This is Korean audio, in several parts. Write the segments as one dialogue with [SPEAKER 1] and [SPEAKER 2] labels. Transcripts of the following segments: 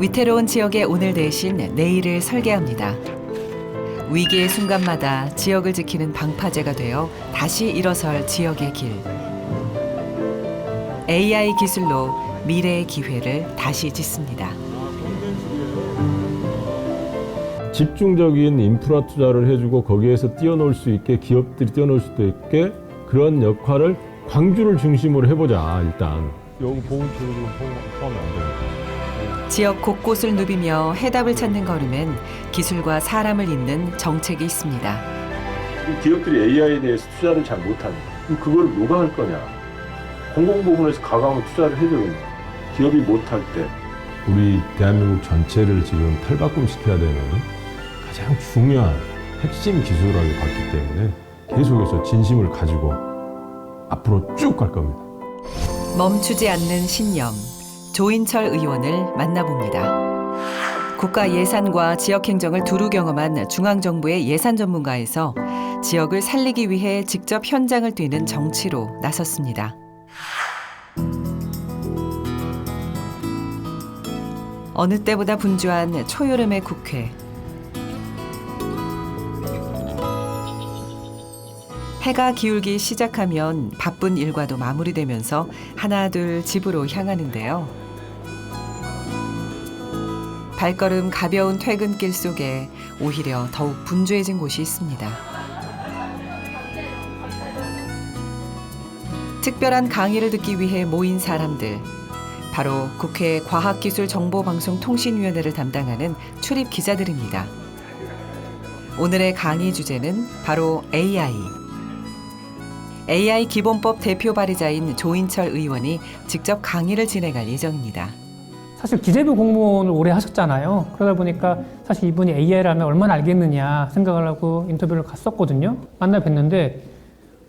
[SPEAKER 1] 위태로운 지역의 오늘 대신 내일을 설계합니다. 위기의 순간마다 지역을 지키는 방파제가 되어 다시 일어설 지역의 길. AI 기술로 미래의 기회를 다시 짓습니다.
[SPEAKER 2] 집중적인 인프라 투자를 해주고 거기에서 뛰어놀 수 있게 기업들이 뛰어놀 수도 있게 그런 역할을 광주를 중심으로 해보자. 일단 여기 보훈처로 포함이 안 됩니다.
[SPEAKER 1] 지역 곳곳을 누비며 해답을 찾는 걸음엔 기술과 사람을 잇는 정책이 있습니다.
[SPEAKER 2] 기업들이 AI에 대해서 투자를 잘 못합니다. 그걸 누가 할 거냐? 공공부문에서 가감을 투자를 해야 되거든요. 기업이 못할 때 우리 대한민국 전체를 지금 탈바꿈시켜야 되는 가장 중요한 핵심 기술이라고 봤기 때문에 계속해서 진심을 가지고 앞으로 쭉 갈 겁니다.
[SPEAKER 1] 멈추지 않는 신념, 조인철 의원을 만나봅니다. 국가 예산과 지역 행정을 두루 경험한 중앙정부의 예산 전문가에서 지역을 살리기 위해 직접 현장을 뛰는 정치로 나섰습니다. 어느 때보다 분주한 초여름의 국회. 해가 기울기 시작하면 바쁜 일과도 마무리되면서 하나둘 집으로 향하는데요. 발걸음 가벼운 퇴근길 속에 오히려 더욱 분주해진 곳이 있습니다. 특별한 강의를 듣기 위해 모인 사람들. 바로 국회 과학기술정보방송통신위원회를 담당하는 출입 기자들입니다. 오늘의 강의 주제는 바로 AI. AI 기본법 대표 발의자인 조인철 의원이 직접 강의를 진행할 예정입니다.
[SPEAKER 3] 사실 기재부 공무원을 오래 하셨잖아요. 그러다 보니까 사실 이분이 AI라면 얼마나 알겠느냐 생각을 하고 인터뷰를 갔었거든요. 만나 뵀는데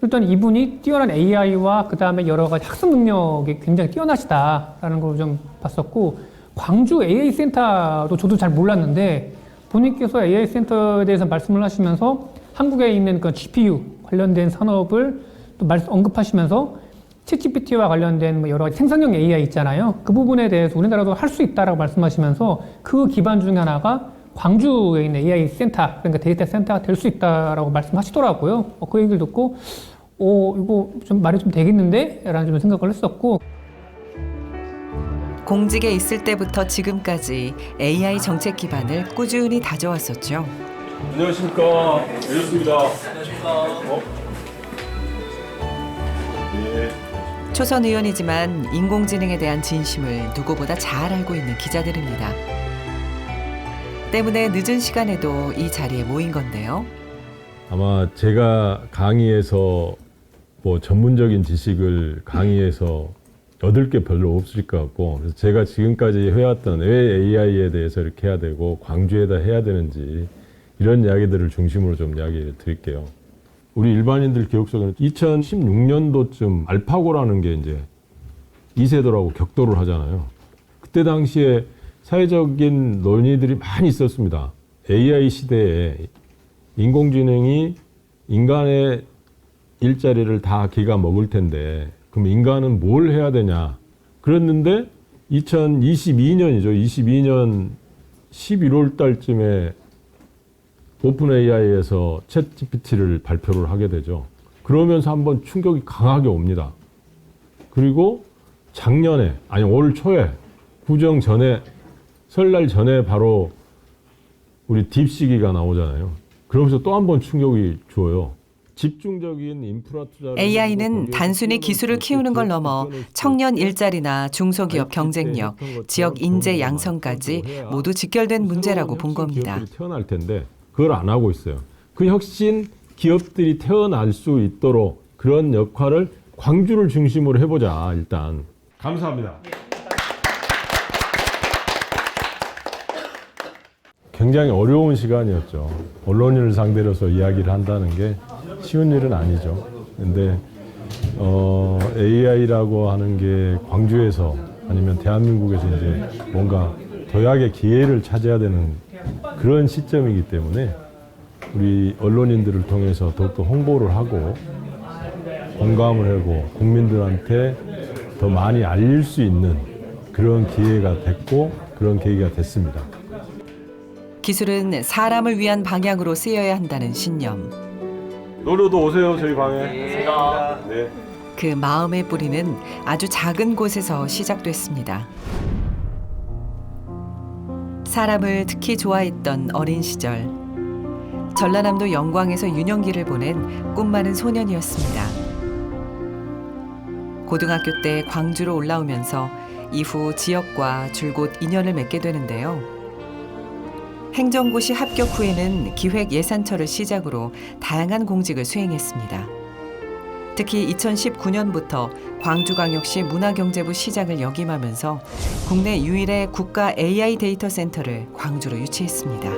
[SPEAKER 3] 일단 이분이 뛰어난 AI와 그 다음에 여러 가지 학습 능력이 굉장히 뛰어나시다라는 걸 좀 봤었고, 광주 AI 센터도 저도 잘 몰랐는데 본인께서 AI 센터에 대해서 말씀을 하시면서 한국에 있는 그 GPU 관련된 산업을 또 언급하시면서 챗GPT와 관련된 여러 가지 생성형 AI 있잖아요. 그 부분에 대해서 우리나라도 할 수 있다라고 말씀하시면서 그 기반 중에 하나가 광주에 있는 AI 센터, 그러니까 데이터 센터가 될 수 있다라고 말씀하시더라고요. 그 얘기를 듣고, 이거 좀 말이 좀 되겠는데? 라는 좀 생각을 했었고.
[SPEAKER 1] 공직에 있을 때부터 지금까지 AI 정책 기반을 꾸준히 다져왔었죠.
[SPEAKER 2] 안녕하십니까. 안녕하십니다. 네.
[SPEAKER 1] 초선 의원이지만 인공지능에 대한 진심을 누구보다 잘 알고 있는 기자들입니다. 때문에 늦은 시간에도 이 자리에 모인 건데요.
[SPEAKER 2] 아마 제가 강의에서 뭐 전문적인 지식을 강의에서 얻을 게 별로 없을 것 같고, 그래서 제가 지금까지 해왔던 왜 AI에 대해서 이렇게 해야 되고 광주에다 해야 되는지 이런 이야기들을 중심으로 좀 이야기 드릴게요. 우리 일반인들 기억 속에는 2016년도쯤 알파고라는 게 이제 2세대라고 격돌을 하잖아요. 그때 당시에 사회적인 논의들이 많이 있었습니다. AI 시대에 인공지능이 인간의 일자리를 다 기가 먹을 텐데 그럼 인간은 뭘 해야 되냐. 그랬는데 2022년이죠. 22년 11월 달쯤에 오픈 AI에서 챗 GPT를 발표를 하게 되죠. 그러면서 한번 충격이 강하게 옵니다. 그리고 작년에, 아니 올 초에 구정 전에, 설날 전에 바로 우리 딥시기가 나오잖아요. 그러면서 또 한 번 충격이 줘요. 집중적인 인프라 투자.
[SPEAKER 1] AI는 단순히 기술을 키우는 걸 넘어 청년 일자리나 중소기업 경쟁력, 지역 인재 양성까지 모두 직결된 문제라고 본 겁니다.
[SPEAKER 2] 태어날 텐데 그걸 안 하고 있어요. 그 혁신 기업들이 태어날 수 있도록 그런 역할을 광주를 중심으로 해보자. 일단 감사합니다. 굉장히 어려운 시간이었죠. 언론인을 상대로 해서 이야기를 한다는 게 쉬운 일은 아니죠. 근데 AI라고 하는 게 광주에서 아니면 대한민국에서 이제 뭔가 도약의 기회를 찾아야 되는 그런 시점이기 때문에 우리 언론인들을 통해서 더욱더 홍보를 하고 공감을 하고 국민들한테 더 많이 알릴 수 있는 그런 기회가 됐고, 그런 계기가 됐습니다.
[SPEAKER 1] 기술은 사람을 위한 방향으로 쓰여야 한다는 신념.
[SPEAKER 2] 노루도 오세요, 저희 방에. 네.
[SPEAKER 1] 그 마음의 뿌리는 아주 작은 곳에서 시작됐습니다. 사람을 특히 좋아했던 어린 시절. 전라남도 영광에서 유년기를 보낸 꿈 많은 소년이었습니다. 고등학교 때 광주로 올라오면서 이후 지역과 줄곧 인연을 맺게 되는데요. 행정고시 합격 후에는 기획예산처를 시작으로 다양한 공직을 수행했습니다. 특히 2019년부터 광주광역시 문화경제부 시장을 역임하면서 국내 유일의 국가 AI 데이터 센터를 광주로 유치했습니다.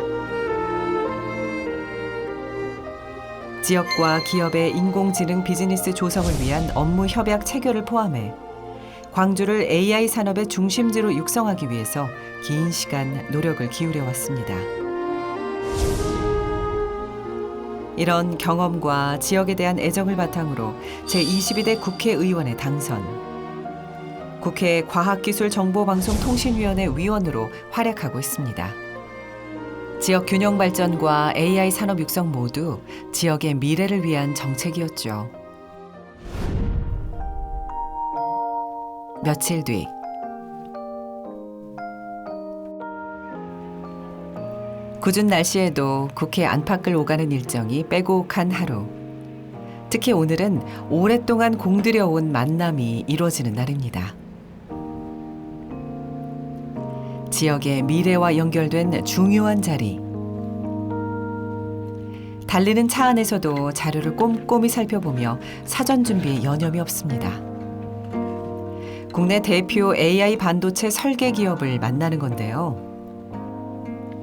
[SPEAKER 1] 지역과 기업의 인공지능 비즈니스 조성을 위한 업무 협약 체결을 포함해 광주를 AI 산업의 중심지로 육성하기 위해서 긴 시간 노력을 기울여 왔습니다. 이런 경험과 지역에 대한 애정을 바탕으로 제22대 국회의원에 당선. 국회 과학기술정보방송통신위원회 위원으로 활약하고 있습니다. 지역 균형 발전과 AI 산업 육성 모두 지역의 미래를 위한 정책이었죠. 며칠 뒤 궂은 날씨에도 국회 안팎을 오가는 일정이 빼곡한 하루. 특히 오늘은 오랫동안 공들여온 만남이 이루어지는 날입니다. 지역의 미래와 연결된 중요한 자리. 달리는 차 안에서도 자료를 꼼꼼히 살펴보며 사전 준비에 여념이 없습니다. 국내 대표 AI 반도체 설계 기업을 만나는 건데요.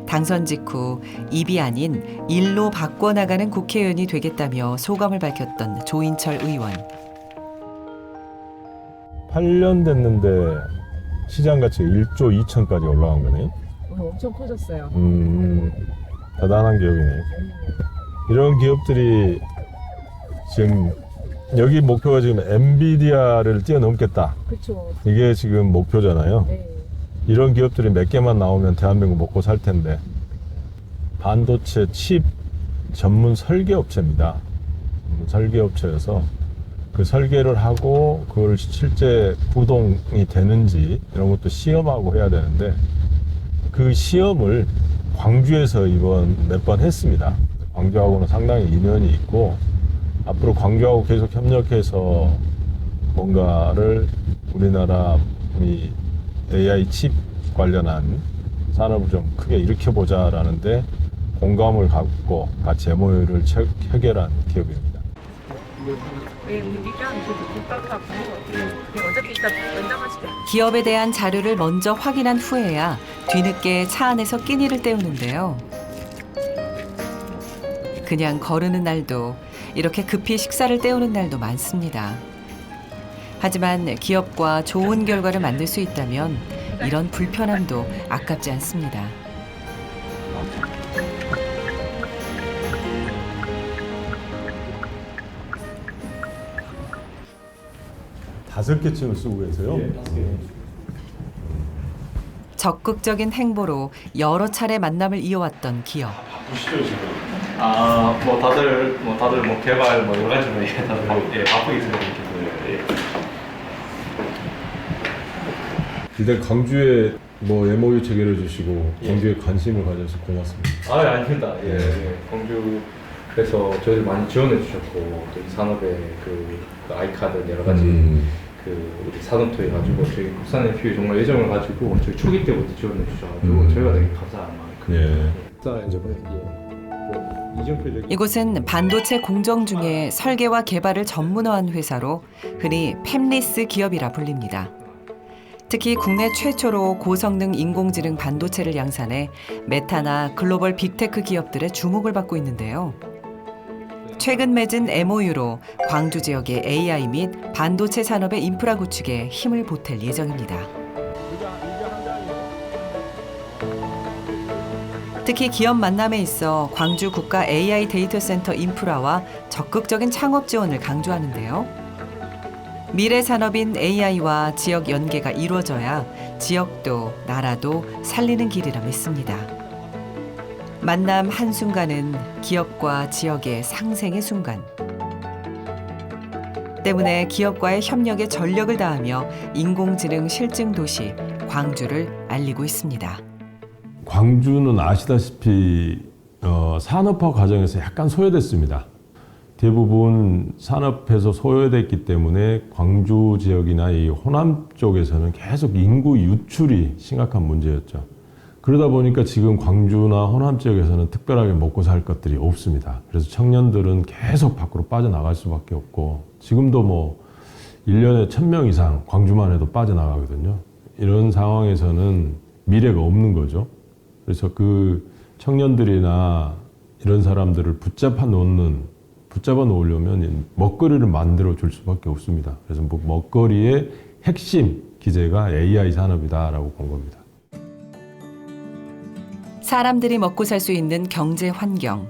[SPEAKER 1] 당선 직후 입이 아닌 일로 바꿔나가는 국회의원이 되겠다며 소감을 밝혔던 조인철 의원.
[SPEAKER 2] 8년 됐는데 시장 가치가 1조 2천까지 올라간 거네요.
[SPEAKER 4] 엄청 커졌어요.
[SPEAKER 2] 대단한 기업이네요. 이런 기업들이 지금 여기 목표가 지금 엔비디아를 뛰어넘겠다.
[SPEAKER 4] 그렇죠.
[SPEAKER 2] 이게 지금 목표잖아요.
[SPEAKER 4] 네.
[SPEAKER 2] 이런 기업들이 몇 개만 나오면 대한민국 먹고 살 텐데. 반도체 칩 전문 설계업체입니다. 설계업체여서 그 설계를 하고 그걸 실제 구동이 되는지 이런 것도 시험하고 해야 되는데 그 시험을 광주에서 이번 몇 번 했습니다. 광주하고는 상당히 인연이 있고 앞으로 광주하고 계속 협력해서 뭔가를 우리나라 이 AI 칩 관련한 산업을 좀 크게 일으켜보자라는데 공감을 갖고 같이 MOU를 체결한 기업입니다.
[SPEAKER 1] 기업에 대한 자료를 먼저 확인한 후에야 뒤늦게 차 안에서 끼니를 때우는데요. 그냥 거르는 날도 이렇게 급히 식사를 때우는 날도 많습니다. 하지만 기업과 좋은 결과를 만들 수 있다면 이런 불편함도 아깝지 않습니다.
[SPEAKER 2] 다섯 개쯤을 쓰고 계세요?
[SPEAKER 1] 적극적인 행보로 여러 차례 만남을 이어왔던 기업.
[SPEAKER 2] 보시죠 지금.
[SPEAKER 5] 다들 개발 여러 가지 다들 바쁘게 지내고
[SPEAKER 2] 일단 광주에 MOU 체결해 주시고 광주에 관심을 가져서 고맙습니다.
[SPEAKER 5] 아닙니다. 광주에서 저희를 많이 지원해 주셨고 또 이 산업의 그 아이카드 여러 가지 우리 산업토에 가지고 저희 국산 FPU 정말 애정을 가지고 저희 초기 때부터 지원해 주셔가지고 저희가 되게 감사한 마음이
[SPEAKER 1] 이곳은 반도체 공정 중에 설계와 개발을 전문화한 회사로 흔히 팹리스 기업이라 불립니다. 특히 국내 최초로 고성능 인공지능 반도체를 양산해 메타나 글로벌 빅테크 기업들의 주목을 받고 있는데요. 최근 맺은 MOU로 광주 지역의 AI 및 반도체 산업의 인프라 구축에 힘을 보탤 예정입니다. 특히 기업 만남에 있어 광주 국가 AI 데이터 센터 인프라와 적극적인 창업 지원을 강조하는데요. 미래 산업인 AI와 지역 연계가 이루어져야 지역도 나라도 살리는 길이라 믿습니다. 만남 한순간은 기업과 지역의 상생의 순간. 때문에 기업과의 협력에 전력을 다하며 인공지능 실증 도시 광주를 알리고 있습니다.
[SPEAKER 2] 광주는 아시다시피 산업화 과정에서 약간 소외됐습니다. 대부분 산업에서 소외됐기 때문에 광주 지역이나 이 호남 쪽에서는 계속 인구 유출이 심각한 문제였죠. 그러다 보니까 지금 광주나 호남 지역에서는 특별하게 먹고 살 것들이 없습니다. 그래서 청년들은 계속 밖으로 빠져나갈 수밖에 없고, 지금도 뭐 1년에 1000명 이상 광주만 해도 빠져나가거든요. 이런 상황에서는 미래가 없는 거죠. 그래서 그 청년들이나 이런 사람들을 붙잡아 놓으려면 먹거리를 만들어 줄 수밖에 없습니다. 그래서 뭐 먹거리의 핵심 기제가 AI 산업이다라고 본 겁니다.
[SPEAKER 1] 사람들이 먹고 살 수 있는 경제 환경.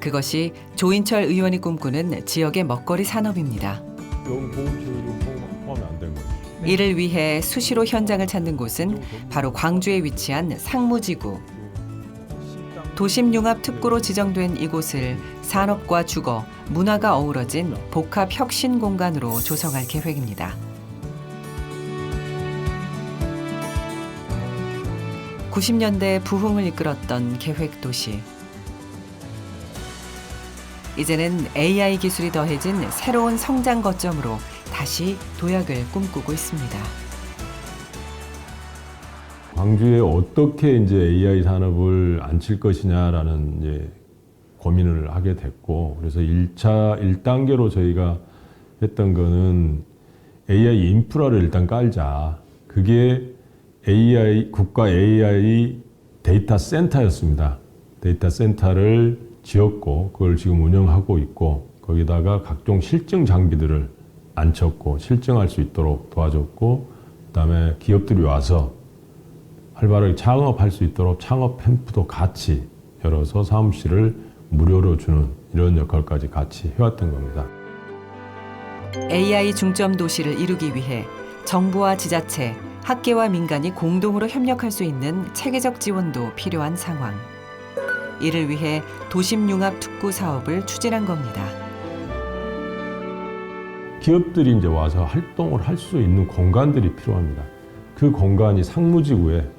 [SPEAKER 1] 그것이 조인철 의원이 꿈꾸는 지역의 먹거리 산업입니다.
[SPEAKER 2] 포함이 안 된 거죠.
[SPEAKER 1] 이를 위해 수시로 현장을 찾는 곳은 바로 광주에 위치한 상무지구. 도심융합 특구로 지정된 이곳을 산업과 주거, 문화가 어우러진 복합 혁신 공간으로 조성할 계획입니다. 90년대 부흥을 이끌었던 계획도시. 이제는 AI 기술이 더해진 새로운 성장 거점으로 다시 도약을 꿈꾸고 있습니다.
[SPEAKER 2] 광주에 어떻게 이제 AI 산업을 앉힐 것이냐라는 이제 고민을 하게 됐고, 그래서 1단계로 저희가 했던 거는 AI 인프라를 일단 깔자. 그게 국가 AI 데이터 센터였습니다. 데이터 센터를 지었고, 그걸 지금 운영하고 있고, 거기다가 각종 실증 장비들을 앉혔고, 실증할 수 있도록 도와줬고, 그다음에 기업들이 와서 활발하게 창업할 수 있도록 창업 캠프도 같이 열어서 사무실을 무료로 주는 이런 역할까지 같이 해왔던 겁니다.
[SPEAKER 1] AI 중점 도시를 이루기 위해 정부와 지자체, 학계와 민간이 공동으로 협력할 수 있는 체계적 지원도 필요한 상황. 이를 위해 도심융합 특구 사업을 추진한 겁니다.
[SPEAKER 2] 기업들이 이제 와서 활동을 할 수 있는 공간들이 필요합니다. 그 공간이 상무지구에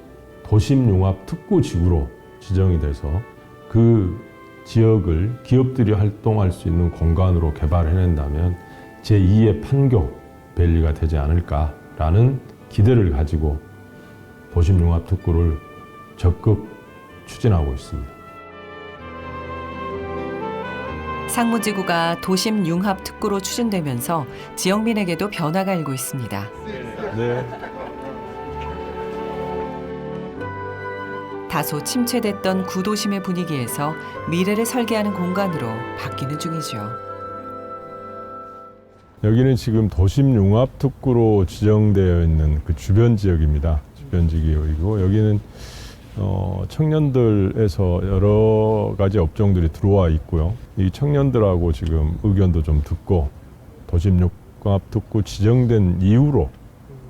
[SPEAKER 2] 도심융합 특구지구로 지정이 돼서 그 지역을 기업들이 활동할 수 있는 공간으로 개발해낸다면 제2의 판교 밸리가 되지 않을까라는 기대를 가지고 도심융합 특구를 적극 추진하고 있습니다.
[SPEAKER 1] 상무지구가 도심융합 특구로 추진되면서 지역민에게도 변화가 일고 있습니다.
[SPEAKER 2] 네.
[SPEAKER 1] 다소 침체됐던 구도심의 분위기에서 미래를 설계하는 공간으로 바뀌는 중이죠.
[SPEAKER 2] 여기는 지금 도심융합특구로 지정되어 있는 그 주변 지역입니다. 주변 지역이고, 여기는 청년들에서 여러 가지 업종들이 들어와 있고요. 이 청년들하고 지금 의견도 좀 듣고, 도심융합특구 지정된 이후로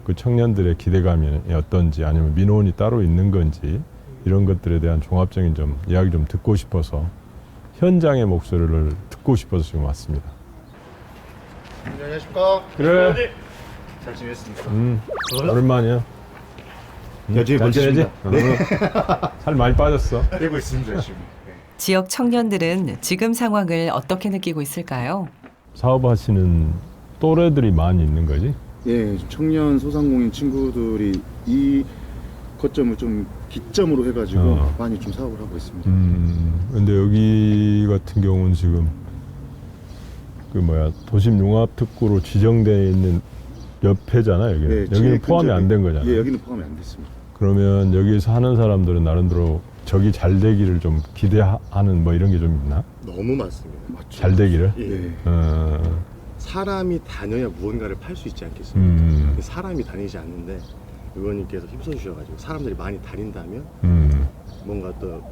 [SPEAKER 2] 그 청년들의 기대감이 어떤지, 아니면 민원이 따로 있는 건지, 이런 것들에 대한 종합적인 이야기 좀 듣고 싶어서, 현장의 목소리를 듣고 싶어서 지금 왔습니다.
[SPEAKER 4] 안녕하십니까.
[SPEAKER 2] 그래.
[SPEAKER 4] 잘 지냈습니까?
[SPEAKER 2] 오랜만이야.
[SPEAKER 4] 여전히 멋지십니다.
[SPEAKER 2] 살 많이 빠졌어.
[SPEAKER 4] 되고 있습니다 지금.
[SPEAKER 1] 지역 청년들은 지금 상황을 어떻게 느끼고 있을까요?
[SPEAKER 2] 사업하시는 또래들이 많이 있는 거지?
[SPEAKER 4] 예, 청년 소상공인 친구들이 이 거점을 좀 기점으로 해가지고 많이 좀 사업을 하고 있습니다.
[SPEAKER 2] 근데 여기 같은 경우는 지금 도심융합특구로 지정되어 있는 옆에잖아, 여기.
[SPEAKER 4] 네,
[SPEAKER 2] 여기는 포함이 안 된 거잖아.
[SPEAKER 4] 예, 여기는 포함이 안 됐습니다.
[SPEAKER 2] 그러면 여기서 하는 사람들은 나름대로 저기 잘 되기를 좀 기대하는 뭐 이런 게 좀 있나?
[SPEAKER 6] 너무 많습니다.
[SPEAKER 4] 맞죠?
[SPEAKER 2] 잘 되기를?
[SPEAKER 4] 예.
[SPEAKER 6] 사람이 다녀야 무언가를 팔 수 있지 않겠습니까? 사람이 다니지 않는데 의원님께서 힘써 주셔가지고 사람들이 많이 다닌다면 뭔가 또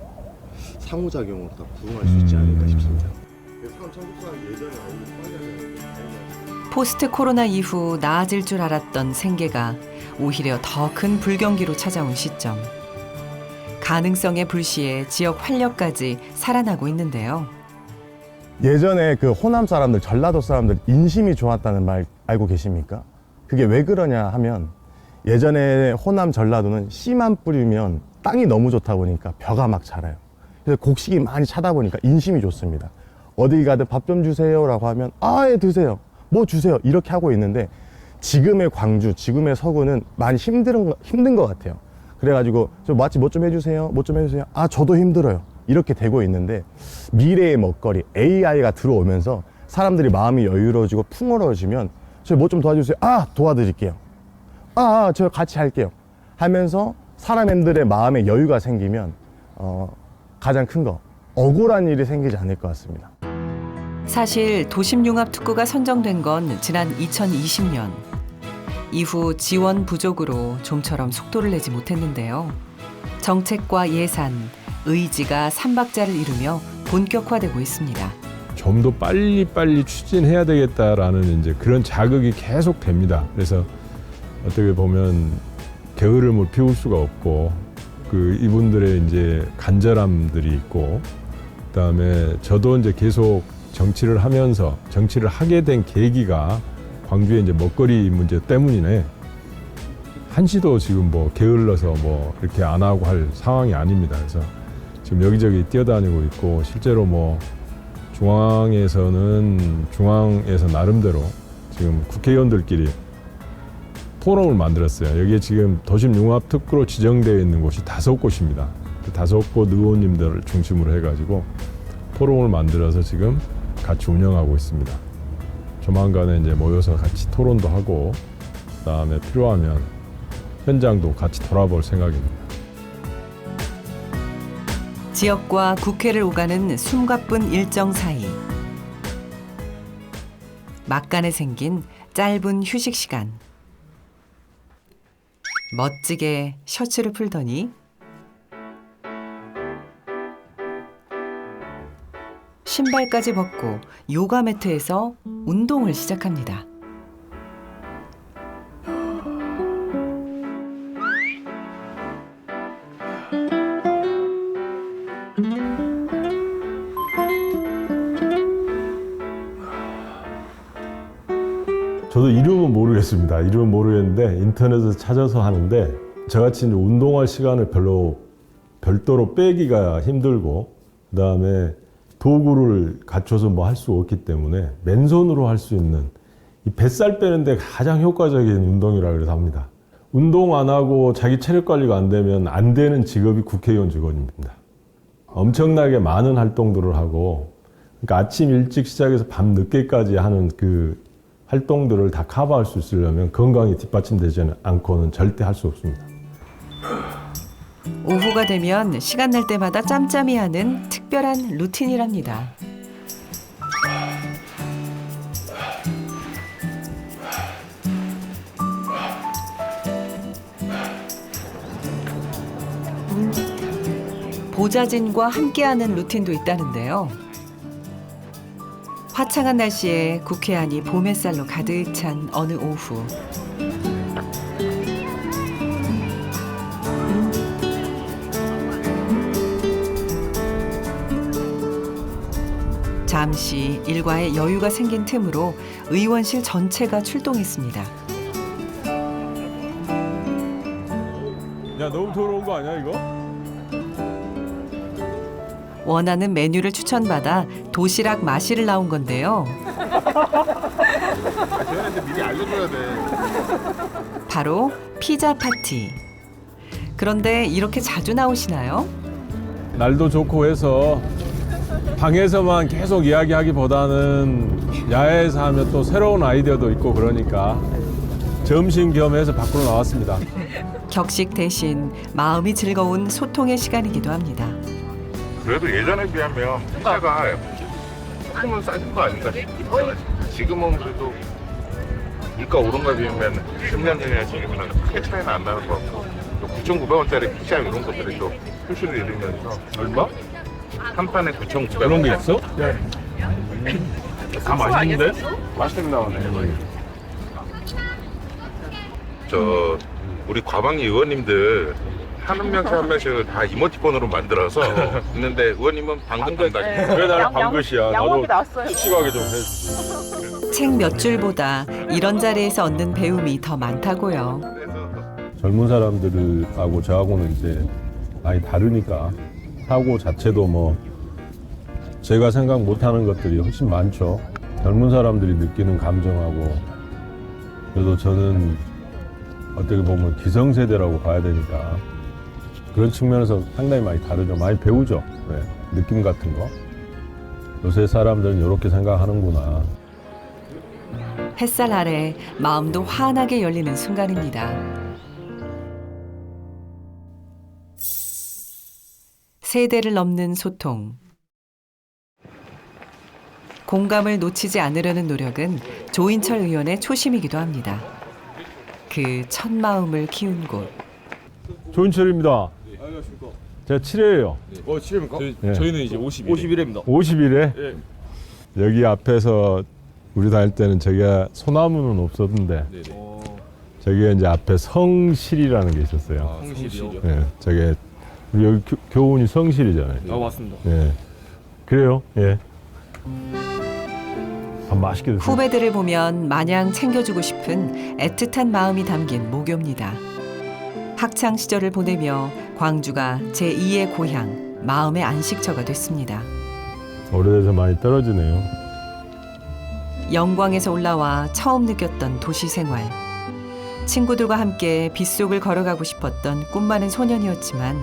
[SPEAKER 6] 상호작용으로 다 부응할 수 있지 않을까 싶습니다. 사람 천국사는 예전에 빨리
[SPEAKER 1] 포스트 코로나 이후 나아질 줄 알았던 생계가 오히려 더 큰 불경기로 찾아온 시점. 가능성의 불씨에 지역 활력까지 살아나고 있는데요.
[SPEAKER 6] 예전에 그 호남 사람들, 전라도 사람들 인심이 좋았다는 말 알고 계십니까? 그게 왜 그러냐 하면 예전에 호남, 전라도는 씨만 뿌리면 땅이 너무 좋다 보니까 벼가 막 자라요. 그래서 곡식이 많이 차다 보니까 인심이 좋습니다. 어디 가든 밥 좀 주세요라고 하면 예 드세요. 뭐 주세요. 이렇게 하고 있는데 지금의 광주, 지금의 서구는 많이 힘든 것 같아요. 그래가지고 저 마치 뭐 좀 해주세요. 뭐 좀 해주세요. 저도 힘들어요. 이렇게 되고 있는데 미래의 먹거리 AI가 들어오면서 사람들이 마음이 여유로워지고 풍요로워지면 저 뭐 좀 도와주세요. 도와드릴게요. 저 같이 할게요. 하면서 사람들의 마음에 여유가 생기면 가장 큰 거 억울한 일이 생기지 않을 것 같습니다.
[SPEAKER 1] 사실 도심융합특구가 선정된 건 지난 2020년. 이후 지원 부족으로 좀처럼 속도를 내지 못했는데요. 정책과 예산, 의지가 삼박자를 이루며 본격화되고 있습니다.
[SPEAKER 2] 좀 더 빨리 추진해야 되겠다라는 이제 그런 자극이 계속 됩니다. 그래서 어떻게 보면 게으름을 피울 수가 없고 그 이분들의 이제 간절함들이 있고 그다음에 저도 이제 계속 정치를 하면서 정치를 하게 된 계기가 광주의 이제 먹거리 문제 때문이네. 한시도 지금 뭐 게을러서 뭐 이렇게 안 하고 할 상황이 아닙니다. 그래서 지금 여기저기 뛰어다니고 있고 실제로 뭐 중앙에서 나름대로 지금 국회의원들끼리 포럼을 만들었어요. 여기에 지금 도심융합특구로 지정되어 있는 곳이 5곳입니다. 그 5곳 의원님들을 중심으로 해가지고 포럼을 만들어서 지금 같이 운영하고 있습니다. 조만간에 이제 모여서 같이 토론도 하고 그다음에 필요하면 현장도 같이 돌아볼 생각입니다.
[SPEAKER 1] 지역과 국회를 오가는 숨가쁜 일정 사이. 막간에 생긴 짧은 휴식 시간. 멋지게 셔츠를 풀더니 신발까지 벗고 요가 매트에서 운동을 시작합니다.
[SPEAKER 2] 저도 이름은 모르겠습니다. 이름은 모르겠는데 인터넷에서 찾아서 하는데 저같이 이제 운동할 시간을 별도로 빼기가 힘들고 그다음에 도구를 갖춰서 뭐 할 수 없기 때문에 맨손으로 할 수 있는 이 뱃살 빼는데 가장 효과적인 운동이라고 그래서 합니다. 운동 안 하고 자기 체력 관리가 안 되면 안 되는 직업이 국회의원 직원입니다. 엄청나게 많은 활동들을 하고 그러니까 아침 일찍 시작해서 밤 늦게까지 하는 그 활동들을 다 커버할 수 있으려면 건강이 뒷받침되지 않고는 절대 할 수 없습니다.
[SPEAKER 1] 오후가 되면 시간 날 때마다 짬짬이 하는 특별한 루틴이랍니다. 보좌진과 함께하는 루틴도 있다는데요. 화창한 날씨에 국회 안이 봄 햇살로 가득 찬 어느 오후. 잠시 일과에 여유가 생긴 틈으로 의원실 전체가 출동했습니다.
[SPEAKER 2] 야, 너무 더러운 거 아니야 이거?
[SPEAKER 1] 원하는 메뉴를 추천받아 도시락 마시를 나온 건데요.
[SPEAKER 4] 저희한테 미리 알려줘야 돼.
[SPEAKER 1] 바로 피자 파티. 그런데 이렇게 자주 나오시나요?
[SPEAKER 2] 날도 좋고 해서 방에서만 계속 이야기하기보다는 야외에서 하면 또 새로운 아이디어도 있고 그러니까 점심 겸해서 밖으로 나왔습니다.
[SPEAKER 1] 격식 대신 마음이 즐거운 소통의 시간이기도 합니다.
[SPEAKER 7] 그래도 예전에 비하면 피자가 조금은 싸진 거 아닌가 싶어요. 지금은 그래도 물가 오른 거에 비하면 10년 전이나 지금은 크게 차이는 안 나는 것 같고 9,900원짜리 피자 이런 것들이 또 표시를 이루면서 얼마? 한 판에 9,900원
[SPEAKER 2] 그런 게 있어?
[SPEAKER 7] 다 맛있는데? 맛있게 나오네. 저 우리 과방위 의원님들 한 명씩 한 명씩 다 이모티콘으로 만들어서 있는데 의원님은 방금 간다니까.
[SPEAKER 2] 왜 나는 방긋이야?
[SPEAKER 8] 양호하게 나왔어요.
[SPEAKER 2] 씩씩하게 좀 해주지.
[SPEAKER 1] 책 몇 줄보다 이런 자리에서 얻는 배움이 더 많다고요.
[SPEAKER 2] 젊은 사람들하고 저하고는 이제 많이 다르니까 사고 자체도 뭐 제가 생각 못하는 것들이 훨씬 많죠. 젊은 사람들이 느끼는 감정하고 그래도 저는 어떻게 보면 기성세대라고 봐야 되니까 그런 측면에서 상당히 많이 다르죠. 많이 배우죠. 네. 느낌 같은 거. 요새 사람들은 이렇게 생각하는구나.
[SPEAKER 1] 햇살 아래 마음도 환하게 열리는 순간입니다. 세대를 넘는 소통. 공감을 놓치지 않으려는 노력은 조인철 의원의 초심이기도 합니다. 그 첫 마음을 키운 곳.
[SPEAKER 2] 조인철입니다. 제가 7회예요.
[SPEAKER 9] 7회입니까? 저희는 이제 51회입니다.
[SPEAKER 2] 50일에? 여기 앞에서 우리 다닐 때는 저기가 소나무는 없었는데 저기가 이제 앞에 성실이라는 게 있었어요.
[SPEAKER 9] 성실이요?
[SPEAKER 2] 네, 저게 우리 여기 교훈이 성실이잖아요.
[SPEAKER 9] 아 맞습니다.
[SPEAKER 2] 예. 그래요. 예. 밥 맛있게 드세요.
[SPEAKER 1] 후배들을 보면 마냥 챙겨주고 싶은 애틋한 마음이 담긴 모교입니다. 학창 시절을 보내며 광주가 제2의 고향, 마음의 안식처가 됐습니다.
[SPEAKER 2] 오래돼서 많이 떨어지네요.
[SPEAKER 1] 영광에서 올라와 처음 느꼈던 도시 생활. 친구들과 함께 빗속을 걸어가고 싶었던 꿈 많은 소년이었지만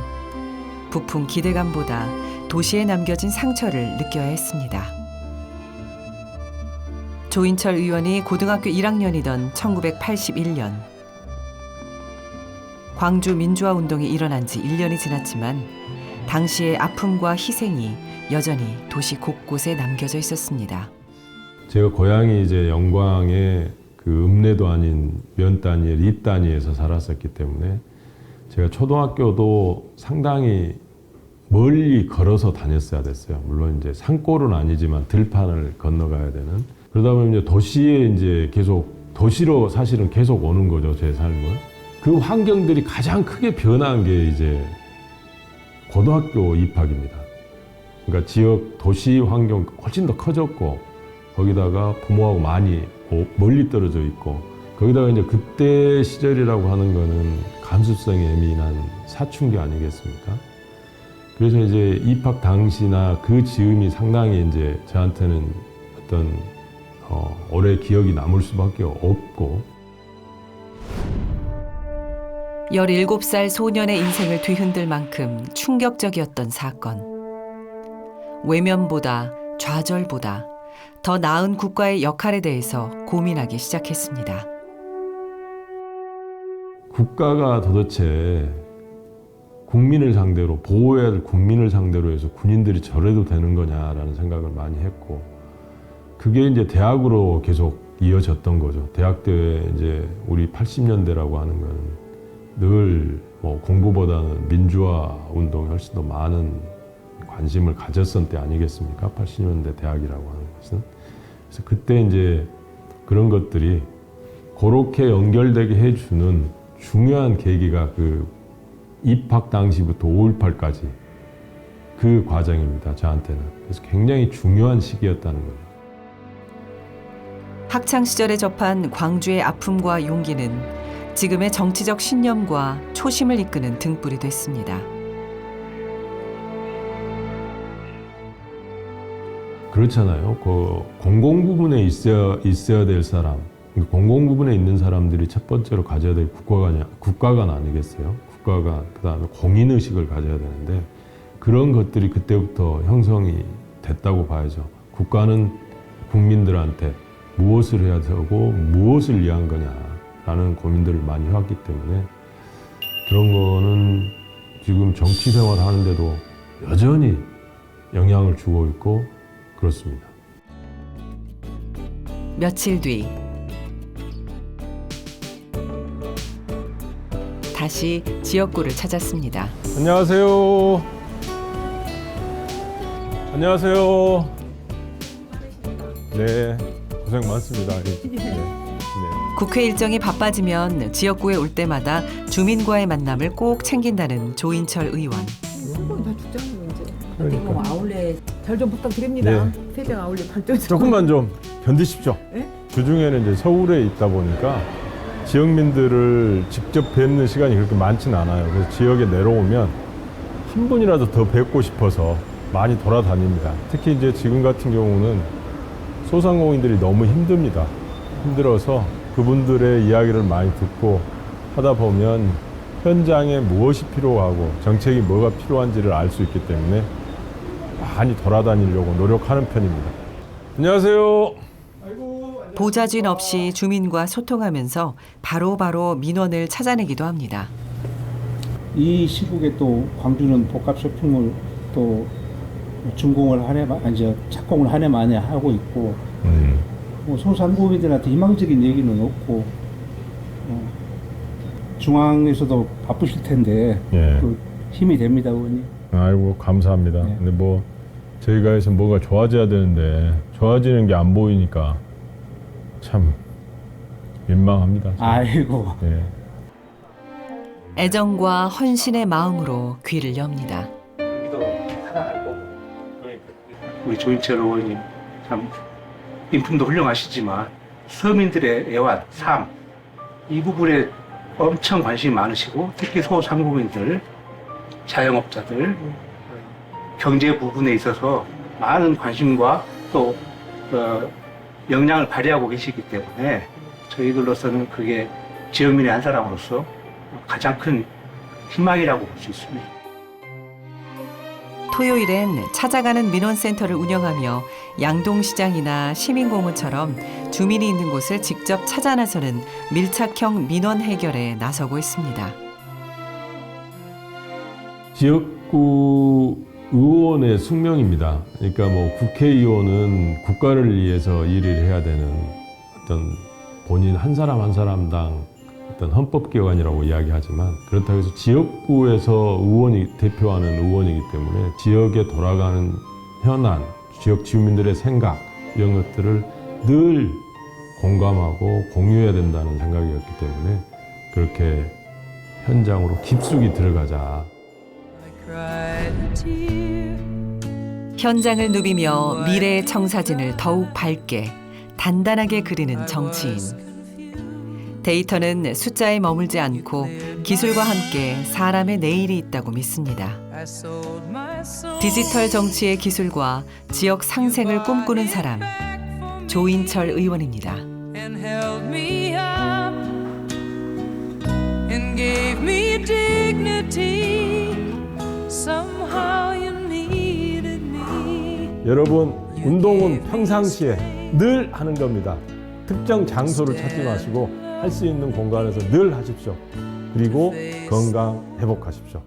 [SPEAKER 1] 부푼 기대감보다 도시에 남겨진 상처를 느껴야 했습니다. 조인철 의원이 고등학교 1학년이던 1981년 광주 민주화 운동이 일어난 지 1년이 지났지만 당시의 아픔과 희생이 여전히 도시 곳곳에 남겨져 있었습니다.
[SPEAKER 2] 제가 고향이 이제 영광의 그 읍내도 아닌 면 단위의 리 단위에서 살았었기 때문에 제가 초등학교도 상당히 멀리 걸어서 다녔어야 됐어요. 물론 이제 산골은 아니지만 들판을 건너가야 되는. 그러다 보면 이제 도시에 이제 계속 도시로 사실은 계속 오는 거죠, 제 삶은. 그 환경들이 가장 크게 변한 게 이제 고등학교 입학입니다. 그러니까 지역 도시 환경 훨씬 더 커졌고 거기다가 부모하고 많이 멀리 떨어져 있고 거기다가 이제 그때 시절이라고 하는 거는 감수성이 예민한 사춘기 아니겠습니까? 그래서 이제 입학 당시나 그 즈음이 상당히 이제 저한테는 어떤 오래 기억이 남을 수밖에 없고
[SPEAKER 1] 17살 소년의 인생을 뒤흔들 만큼 충격적이었던 사건. 외면보다 좌절보다 더 나은 국가의 역할에 대해서 고민하기 시작했습니다.
[SPEAKER 2] 국가가 도대체 국민을 상대로 보호해야 될 국민을 상대로 해서 군인들이 저래도 되는 거냐라는 생각을 많이 했고 그게 이제 대학으로 계속 이어졌던 거죠. 대학 때 이제 우리 80년대라고 하는 거는 늘 뭐 공부보다는 민주화 운동에 훨씬 더 많은 관심을 가졌던 때 아니겠습니까? 80년대 대학이라고 하는 것은. 그래서 그때 이제 그런 것들이 그렇게 연결되게 해주는 중요한 계기가 그 입학 당시부터 5.18까지 그 과정입니다. 저한테는. 그래서 굉장히 중요한 시기였다는 거예요.
[SPEAKER 1] 학창 시절에 접한 광주의 아픔과 용기는 지금의 정치적 신념과 초심을 이끄는 등불이 됐습니다.
[SPEAKER 2] 그렇잖아요. 그 공공 부분에 있어야 될 사람, 공공 부분에 있는 사람들이 첫 번째로 가져야 될 국가관 아니겠어요? 국가관, 그다음에 공인 의식을 가져야 되는데 그런 것들이 그때부터 형성이 됐다고 봐야죠. 국가는 국민들한테 무엇을 해야 되고 무엇을 위한 거냐라는 고민들을 많이 해왔기 때문에 그런 거는 지금 정치 생활 하는데도 여전히 영향을 주고 있고 그렇습니다.
[SPEAKER 1] 며칠 뒤 다시 지역구를 찾았습니다.
[SPEAKER 2] 안녕하세요. 안녕하세요. 네, 고생 많습니다. 네.
[SPEAKER 1] 국회 일정이 바빠지면 지역구에 올 때마다 주민과의 만남을 꼭 챙긴다는 조인철 의원.
[SPEAKER 8] 한번다 죽잖아요 이제.
[SPEAKER 2] 그러니까.
[SPEAKER 8] 뭐 아울렛 잘 좀 부탁드립니다. 세정 아울렛 발전 좀.
[SPEAKER 2] 조금만 좀 견디십시오.
[SPEAKER 8] 네?
[SPEAKER 2] 주중에는 이제 서울에 있다 보니까 지역민들을 직접 뵙는 시간이 그렇게 많지는 않아요. 그래서 지역에 내려오면 한 분이라도 더 뵙고 싶어서 많이 돌아다닙니다. 특히 이제 지금 같은 경우는 소상공인들이 너무 힘듭니다. 힘들어서 그분들의 이야기를 많이 듣고 하다 보면 현장에 무엇이 필요하고 정책이 뭐가 필요한지를 알 수 있기 때문에 많이 돌아다니려고 노력하는 편입니다. 안녕하세요.
[SPEAKER 1] 보좌진 없이 주민과 소통하면서 바로바로 민원을 찾아내기도 합니다.
[SPEAKER 10] 이 시국에 또 광주는 복합 쇼핑몰 또 준공을 이제 착공을 한 해 만에 하고 있고 뭐 소상공인들한테 희망적인 얘기는 없고 중앙에서도 바쁘실 텐데
[SPEAKER 2] 예.
[SPEAKER 10] 그 힘이 됩니다, 의원님.
[SPEAKER 2] 아이고 감사합니다.
[SPEAKER 10] 네.
[SPEAKER 2] 근데 뭐 저희가 해서 뭐가 좋아져야 되는데 좋아지는 게 안 보이니까 참 민망합니다.
[SPEAKER 10] 아이고.
[SPEAKER 2] 예.
[SPEAKER 1] 애정과 헌신의 마음으로 귀를 엽니다.
[SPEAKER 10] 우리 조인철 의원님 참 인품도 훌륭하시지만 서민들의 애완, 삶 이 부분에 엄청 관심이 많으시고 특히 소상공인들, 자영업자들 경제 부분에 있어서 많은 관심과 또 역량을 발휘하고 계시기 때문에 저희들로서는 그게 지역민의 한 사람으로서 가장 큰 희망이라고 볼 수 있습니다.
[SPEAKER 1] 토요일엔 찾아가는 민원센터를 운영하며 양동시장이나 시민공원처럼 주민이 있는 곳을 직접 찾아 나서는 밀착형 민원 해결에 나서고 있습니다.
[SPEAKER 2] 지역구 의원의 숙명입니다. 그러니까 뭐 국회의원은 국가를 위해서 일을 해야 되는 어떤 본인 한 사람 한 사람당 어떤 헌법기관이라고 이야기하지만 그렇다고 해서 지역구에서 의원이 대표하는 의원이기 때문에 지역에 돌아가는 현안, 지역 주민들의 생각 이런 것들을 늘 공감하고 공유해야 된다는 생각이었기 때문에 그렇게 현장으로 깊숙이 들어가자.
[SPEAKER 1] 현장을 누비며 미래의 청사진을 더욱 밝게 단단하게 그리는 정치인. 데이터는 숫자에 머물지 않고 기술과 함께 사람의 내일이 있다고 믿습니다. 디지털 정치의 기술과 지역 상생을 꿈꾸는 사람, 조인철 의원입니다.
[SPEAKER 2] 여러분, 운동은 평상시에 늘 하는 겁니다. 특정 장소를 찾지 마시고 할 수 있는 공간에서 늘 하십시오. 그리고 건강 회복하십시오.